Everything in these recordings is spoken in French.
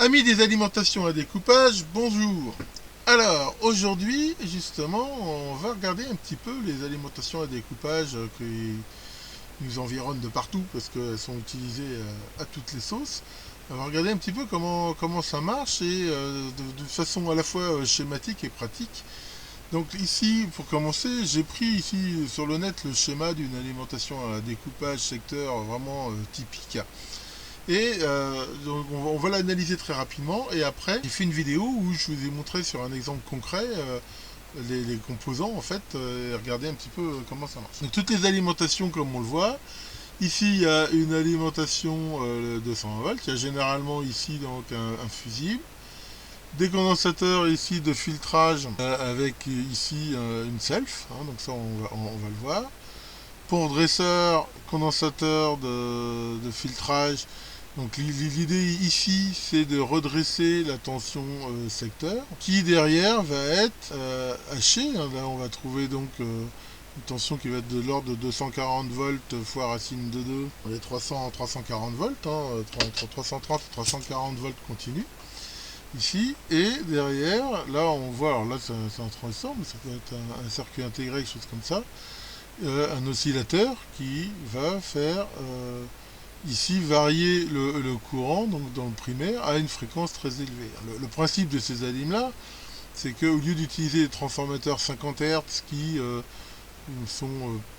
Amis des alimentations à découpage, bonjour. Alors, aujourd'hui, justement, on va regarder un petit peu les alimentations à découpage qui nous environnent de partout parce qu'elles sont utilisées à toutes les sauces. On va regarder un petit peu comment ça marche et de façon à la fois schématique et pratique. Donc ici, pour commencer, j'ai pris ici sur le net le schéma d'une alimentation à découpage secteur vraiment typique. Et donc on va l'analyser très rapidement. Et après, j'ai fait une vidéo où je vous ai montré sur un exemple concret les composants en fait. Et regardez un petit peu comment ça marche. Donc toutes les alimentations comme on le voit. Ici il y a une alimentation 220 volts. Il y a généralement ici donc un fusible. Des condensateurs ici de filtrage avec ici une self. Donc ça on va le voir. Pour dresseur, condensateur de filtrage. Donc l'idée ici c'est de redresser la tension secteur qui derrière va être hachée. Là on va trouver donc une tension qui va être de l'ordre de 240 volts fois racine de 2. On est 340 volts, 330 et 340 volts continu ici. Et derrière, là on voit, alors là c'est un transistor, mais ça peut être un circuit intégré, quelque chose comme ça. Un oscillateur qui va faire ici varier le courant donc dans le primaire à une fréquence très élevée. Le principe de ces alim là, c'est qu'au lieu d'utiliser des transformateurs 50 Hz qui sont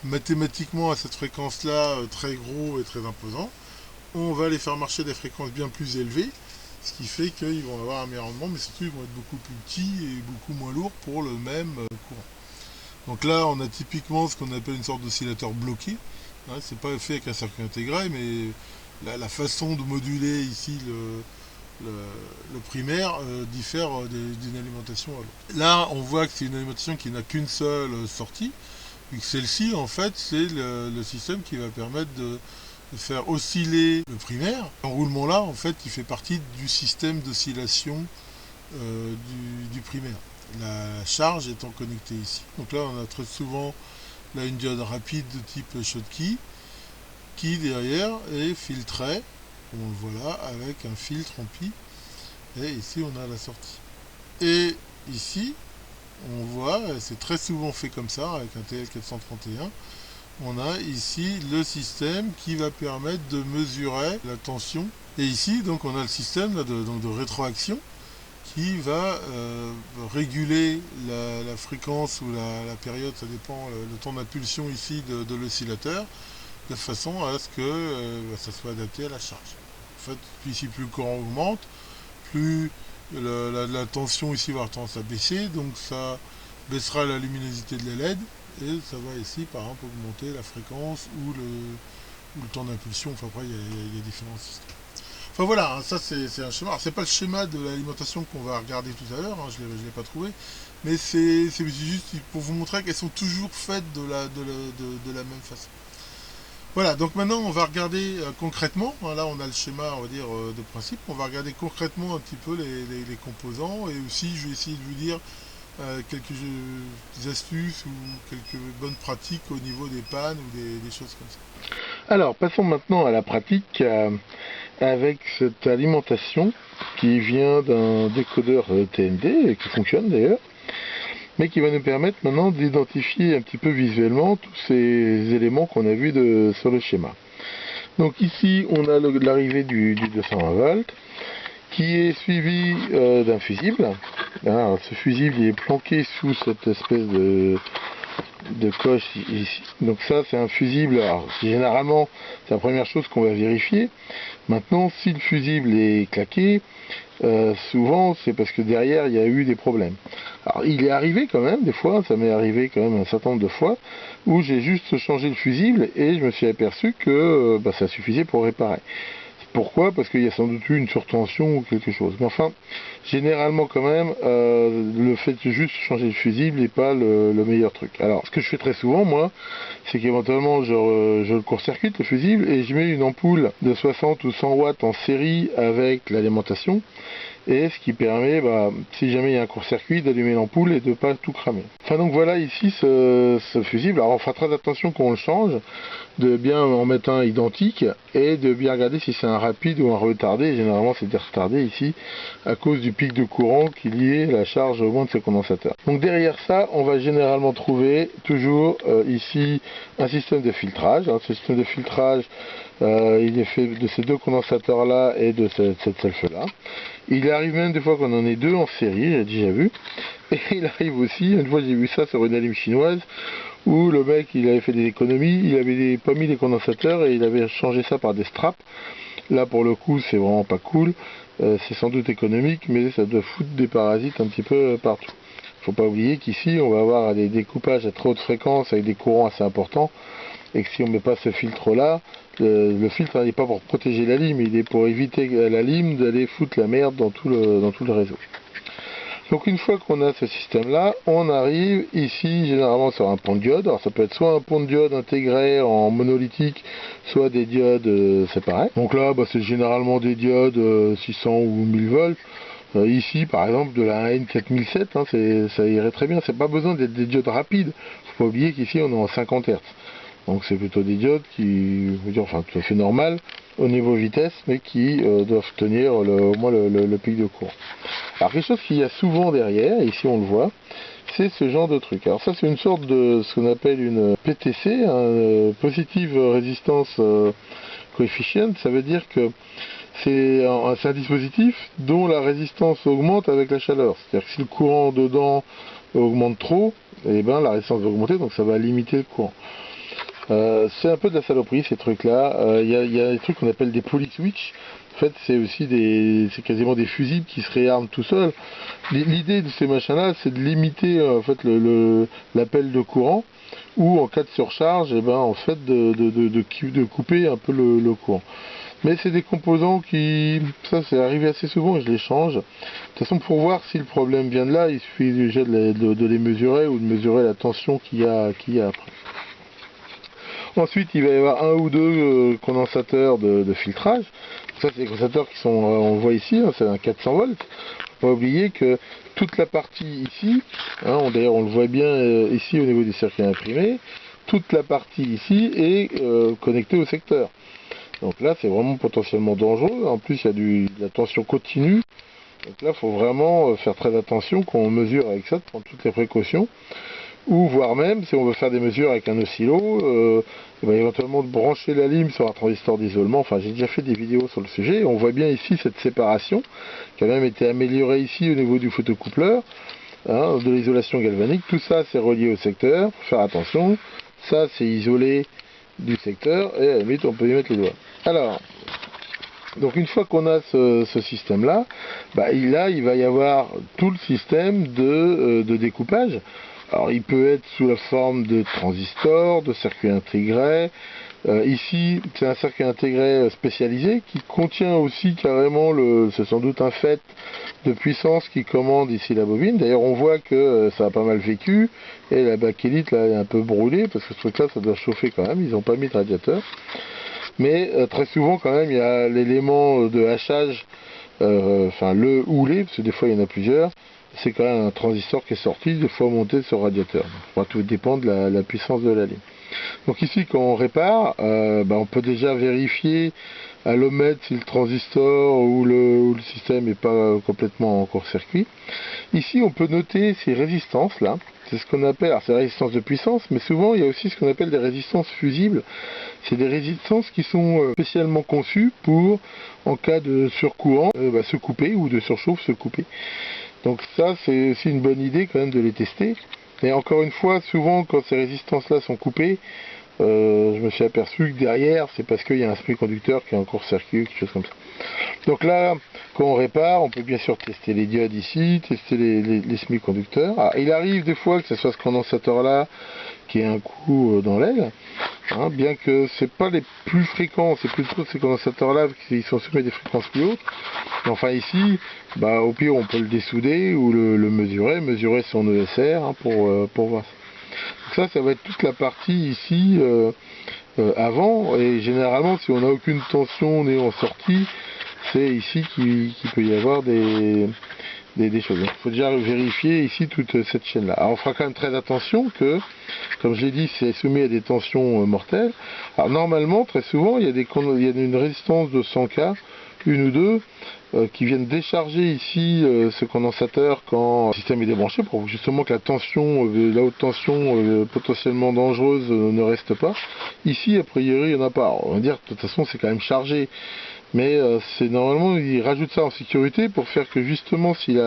mathématiquement à cette fréquence là très gros et très imposants, on va les faire marcher à des fréquences bien plus élevées, ce qui fait qu'ils vont avoir un meilleur rendement, mais surtout ils vont être beaucoup plus petits et beaucoup moins lourds pour le même courant. Donc là on a typiquement ce qu'on appelle une sorte d'oscillateur bloqué. C'est pas fait avec un circuit intégré, mais la façon de moduler ici le primaire diffère d'une alimentation à l'autre. Là, on voit que c'est une alimentation qui n'a qu'une seule sortie, et que celle-ci, en fait, c'est le système qui va permettre de faire osciller le primaire. L'enroulement-là, en fait, il fait partie du système d'oscillation du primaire. La charge étant connectée ici. Donc là, on a très souvent là une diode rapide de type Schottky qui derrière est filtrée, comme on le voit là, avec un filtre en pi. Et ici on a la sortie. Et ici, on voit, c'est très souvent fait comme ça, avec un TL431, on a ici le système qui va permettre de mesurer la tension. Et ici, donc on a le système là, de rétroaction qui va réguler la fréquence ou la période, ça dépend, le temps d'impulsion ici de l'oscillateur, de façon à ce que ça soit adapté à la charge. En fait, ici plus le courant augmente, plus la tension ici va avoir tendance à baisser, donc ça baissera la luminosité de la LED, et ça va ici par exemple augmenter la fréquence ou le temps d'impulsion. Enfin après il y a différents systèmes. Enfin voilà, ça c'est un schéma. Alors c'est pas le schéma de l'alimentation qu'on va regarder tout à l'heure, je l'ai pas trouvé, mais c'est juste pour vous montrer qu'elles sont toujours faites de la même façon. Voilà, donc maintenant on va regarder concrètement, là on a le schéma on va dire de principe, on va regarder concrètement un petit peu les composants, et aussi je vais essayer de vous dire quelques astuces ou quelques bonnes pratiques au niveau des pannes ou des choses comme ça. Alors passons maintenant à la pratique avec cette alimentation qui vient d'un décodeur TND, et qui fonctionne d'ailleurs, mais qui va nous permettre maintenant d'identifier un petit peu visuellement tous ces éléments qu'on a vus sur le schéma. Donc ici on a l'arrivée du 220 volts qui est suivi d'un fusible. Alors, ce fusible il est planqué sous cette espèce de coche ici. Donc ça c'est un fusible. Alors, généralement c'est la première chose qu'on va vérifier. Maintenant si le fusible est claqué, souvent c'est parce que derrière il y a eu des problèmes. Alors il est arrivé quand même des fois, ça m'est arrivé quand même un certain nombre de fois, où j'ai juste changé le fusible et je me suis aperçu que ça suffisait pour réparer. Pourquoi? Parce qu'il y a sans doute eu une surtension ou quelque chose. Mais enfin, généralement quand même, le fait de juste changer le fusible n'est pas le meilleur truc. Alors, ce que je fais très souvent, moi, c'est qu'éventuellement, je le court-circuite, le fusible, et je mets une ampoule de 60 ou 100 watts en série avec l'alimentation. et ce qui permet, si jamais il y a un court-circuit, d'allumer l'ampoule et de ne pas tout cramer. Enfin donc voilà ici ce fusible. Alors on fera très attention quand on le change, de bien en mettre un identique et de bien regarder si c'est un rapide ou un retardé. Généralement c'est des retardés ici à cause du pic de courant qui est lié à la charge au moins de ce condensateur. Donc derrière ça on va généralement trouver toujours ici un système de filtrage. Un système de filtrage, il est fait de ces deux condensateurs là et de cette self là. Il arrive même des fois qu'on en ait deux en série, j'ai déjà vu. Et il arrive aussi, une fois j'ai vu ça sur une allume chinoise, où le mec il avait fait des économies, il avait pas mis les condensateurs et il avait changé ça par des straps. Là pour le coup c'est vraiment pas cool, c'est sans doute économique, mais ça doit foutre des parasites un petit peu partout. Faut pas oublier qu'ici on va avoir des découpages à très haute fréquence avec des courants assez importants, et que si on met pas ce filtre là, le filtre n'est pas pour protéger la lime, il est pour éviter la lime d'aller foutre la merde dans tout le réseau. Donc une fois qu'on a ce système là, on arrive ici généralement sur un pont de diode. Alors ça peut être soit un pont de diode intégré en monolithique, soit des diodes séparées. Donc là c'est généralement des diodes 600 ou 1000 volts. Ici par exemple de la N4007, ça irait très bien. C'est pas besoin d'être des diodes rapides. Faut pas oublier qu'ici on est en 50 Hz. Donc c'est plutôt des diodes qui, tout à fait normal au niveau vitesse, mais qui doivent tenir au moins le pic de courant. Alors quelque chose qu'il y a souvent derrière, et ici on le voit, c'est ce genre de truc. Alors ça c'est une sorte de ce qu'on appelle une PTC, Positive Resistance Coefficient. Ça veut dire que c'est un dispositif dont la résistance augmente avec la chaleur. C'est-à-dire que si le courant dedans augmente trop, la résistance va augmenter, donc ça va limiter le courant. C'est un peu de la saloperie ces trucs là. Il y a des trucs qu'on appelle des polyswitch. En fait c'est aussi c'est quasiment des fusibles qui se réarment tout seuls. L'idée de ces machins là c'est de limiter en fait l'appel de courant, ou en cas de surcharge en fait de couper un peu le courant. Mais c'est des composants ça c'est arrivé assez souvent et je les change. De toute façon pour voir si le problème vient de là, il suffit déjà de les mesurer, ou de mesurer la tension qu'il y a après. Ensuite, il va y avoir un ou deux condensateurs de filtrage. Ça, c'est des condensateurs qui sont, on le voit ici, c'est un 400 volts. Faut pas oublier que toute la partie ici, d'ailleurs on le voit bien ici au niveau des circuits imprimés, toute la partie ici est connectée au secteur. Donc là, c'est vraiment potentiellement dangereux. En plus, il y a de la tension continue. Donc là, il faut vraiment faire très attention quand on mesure avec ça, de prendre toutes les précautions. Ou voire même, si on veut faire des mesures avec un oscillo, éventuellement de brancher la lime sur un transistor d'isolement. Enfin, j'ai déjà fait des vidéos sur le sujet. On voit bien ici cette séparation qui a même été améliorée ici au niveau du photocoupleur, de l'isolation galvanique. Tout ça, c'est relié au secteur. Faut faire attention. Ça, c'est isolé du secteur et à la limite, on peut y mettre les doigts. Alors, donc une fois qu'on a ce système là, il va y avoir tout le système de découpage. Alors il peut être sous la forme de transistors, de circuits intégrés. Ici c'est un circuit intégré spécialisé qui contient aussi carrément c'est sans doute un FET de puissance qui commande ici la bobine. D'ailleurs on voit que ça a pas mal vécu et la bakélite là est un peu brûlée parce que ce truc là ça doit chauffer quand même, ils n'ont pas mis de radiateur. Mais très souvent quand même il y a l'élément de hachage, le ou les, parce que des fois il y en a plusieurs. C'est quand même un transistor qui est sorti, des fois monté sur radiateur. Tout dépend de la puissance de la ligne. Donc ici quand on répare, on peut déjà vérifier à l'ohmètre si le transistor ou le système n'est pas complètement en court-circuit. Ici on peut noter ces résistances là. C'est ce qu'on appelle, alors c'est la résistance de puissance, mais souvent il y a aussi ce qu'on appelle des résistances fusibles. C'est des résistances qui sont spécialement conçues pour, en cas de surcourant, se couper, ou de surchauffe se couper. Donc ça c'est aussi une bonne idée quand même de les tester. Et encore une fois, souvent quand ces résistances là sont coupées, je me suis aperçu que derrière c'est parce qu'il y a un semi-conducteur qui est en court-circuit, quelque chose comme ça. Donc là, quand on répare, on peut bien sûr tester les diodes ici, tester les semi-conducteurs. Il arrive des fois que ce soit ce condensateur là qui ait un coup dans l'aile, bien que c'est pas les plus fréquents, c'est plutôt ces condensateurs là qui sont soumis à des fréquences plus hautes. Mais enfin ici, au pire on peut le dessouder ou le mesurer son ESR pour voir ça. Donc ça va être toute la partie ici avant, et généralement si on n'a aucune tension on est en sortie, c'est ici qu'il peut y avoir des choses. Donc, il faut déjà vérifier ici toute cette chaîne-là. Alors on fera quand même très attention que, comme je l'ai dit, c'est soumis à des tensions mortelles. Alors normalement, très souvent, il y a une résistance de 100K, une ou deux, qui viennent décharger ici ce condensateur quand le système est débranché, pour justement que la tension, la haute tension potentiellement dangereuse ne reste pas. Ici, a priori, il n'y en a pas. Alors, on va dire, de toute façon, c'est quand même chargé. Mais c'est normalement, ils rajoutent ça en sécurité pour faire que justement, si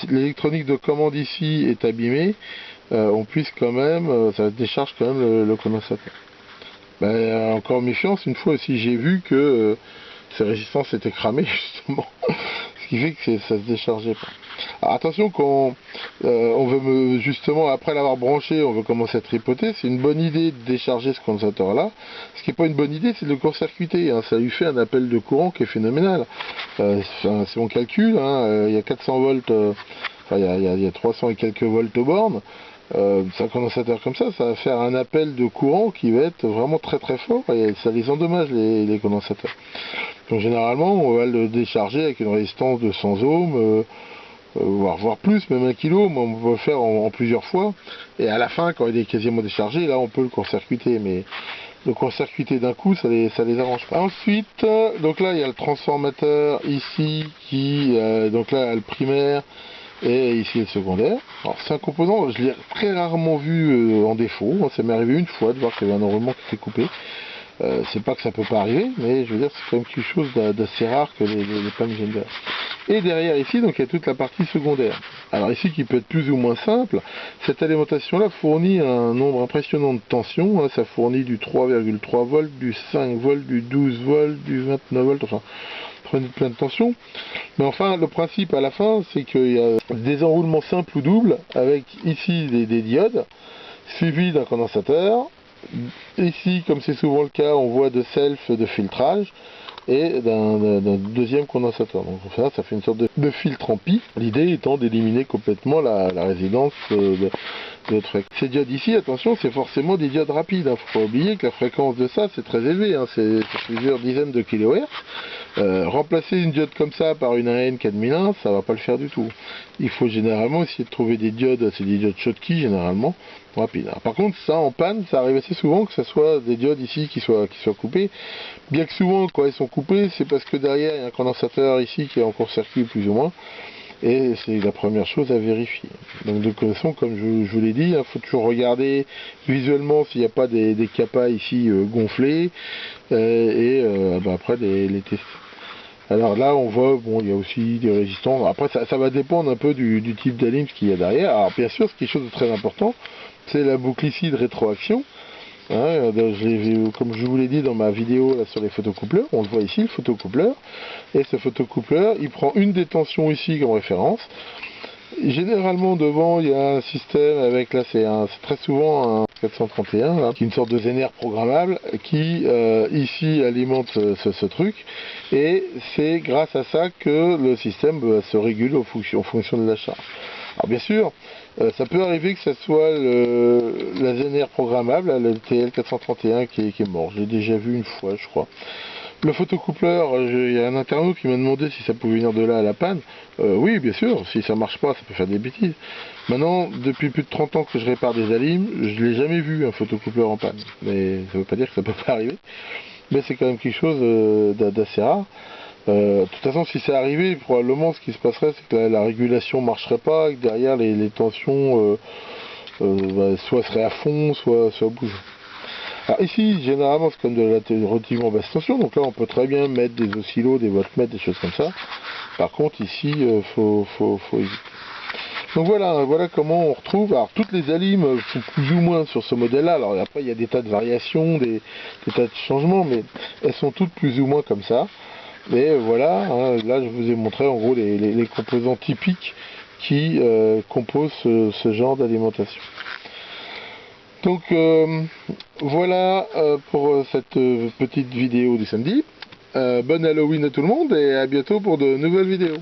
l'électronique de commande ici est abîmée, on puisse quand même, ça décharge quand même le condensateur. Ben, encore méfiance, une fois aussi j'ai vu que ces résistances étaient cramées justement, ce qui fait que ça se déchargeait pas. Alors, attention quand on veut justement, après l'avoir branché, on veut commencer à tripoter, c'est une bonne idée de décharger ce condensateur là. Ce qui n'est pas une bonne idée, c'est de le court-circuiter, hein. Ça lui fait un appel de courant qui est phénoménal. C'est mon calcul, hein. Il y a 400 volts, il y a 300 et quelques volts aux bornes. C'est un condensateur comme ça va faire un appel de courant qui va être vraiment très très fort et ça les endommage les condensateurs. Donc généralement on va le décharger avec une résistance de 100 ohms, voire plus, même 1 kg, mais on peut le faire en plusieurs fois. Et à la fin, quand il est quasiment déchargé, là on peut le court-circuiter, mais le court-circuiter d'un coup, ça les arrange pas. Ensuite, donc là il y a le transformateur ici qui, donc là le primaire, et ici le secondaire. Alors c'est un composant, je l'ai très rarement vu en défaut, ça m'est arrivé une fois de voir qu'il y avait un enroulement qui était coupé. C'est pas que ça peut pas arriver, mais je veux dire c'est quand même quelque chose d'assez rare que les pannes viennent derrière. Et derrière ici, donc il y a toute la partie secondaire. Alors ici qui peut être plus ou moins simple, cette alimentation là fournit un nombre impressionnant de tensions, hein, ça fournit du 3,3 volts, du 5 volts, du 12 volts, du 29 volts, enfin plein de tensions. Mais enfin le principe à la fin c'est qu'il y a des enroulements simples ou doubles avec ici des diodes suivis d'un condensateur. Ici, comme c'est souvent le cas, on voit de self de filtrage et d'un deuxième condensateur. Donc ça fait une sorte de filtre en pi. L'idée étant d'éliminer complètement la résidence de notre fréquence. Ces diodes ici, attention, c'est forcément des diodes rapides. Il ne faut pas oublier que la fréquence de ça, c'est très élevé. Hein. C'est plusieurs dizaines de kHz. Remplacer une diode comme ça par une AN4001, ça va pas le faire du tout. Il faut généralement essayer de trouver des diodes, c'est des diodes Schottky généralement, rapides. Alors, par contre, ça en panne, ça arrive assez souvent que ce soit des diodes ici qui soient coupées. Bien que souvent, quand elles sont coupées, c'est parce que derrière, il y a un condensateur ici qui est en court-circuit plus ou moins. Et c'est la première chose à vérifier. Donc de toute façon, comme je vous l'ai dit, il faut toujours regarder visuellement s'il n'y a pas des capas ici gonflés, après les tester. Alors là on voit, bon, il y a aussi des résistants. Après ça va dépendre un peu du type d'alim qu'il y a derrière. Alors bien sûr, quelque chose de très important, c'est la boucle ici de rétroaction. Hein, comme je vous l'ai dit dans ma vidéo là, sur les photocoupleurs, on le voit ici, le photocoupleur, et ce photocoupleur, il prend une des tensions ici comme référence. Généralement devant il y a un système avec, là c'est très souvent un 431 là, qui est une sorte de Zener programmable qui ici alimente ce truc, et c'est grâce à ça que le système se régule en fonction de la charge. Alors bien sûr, ça peut arriver que ce soit la Zener programmable, le TL431 qui est mort. Je l'ai déjà vu une fois, je crois. Le photocoupleur, il y a un internaute qui m'a demandé si ça pouvait venir de là à la panne. Oui, bien sûr, si ça marche pas, ça peut faire des bêtises. Maintenant, depuis plus de 30 ans que je répare des alimes, je l'ai jamais vu un photocoupleur en panne. Mais ça veut pas dire que ça peut pas arriver. Mais c'est quand même quelque chose d'assez rare. De toute façon, si c'est arrivé, probablement ce qui se passerait, c'est que la régulation marcherait pas, et que derrière les tensions soit seraient à fond, soit bougent. Alors ici, généralement, c'est comme de la relativement basse tension, donc là on peut très bien mettre des oscillos, des voltmètres, des choses comme ça. Par contre, ici, faut éviter. Donc voilà comment on retrouve. Alors toutes les alimes sont plus ou moins sur ce modèle-là. Alors après, il y a des tas de variations, des tas de changements, mais elles sont toutes plus ou moins comme ça. Mais voilà, hein, là je vous ai montré en gros les composants typiques qui composent ce genre d'alimentation. Donc voilà pour cette petite vidéo du samedi. Bonne Halloween à tout le monde et à bientôt pour de nouvelles vidéos.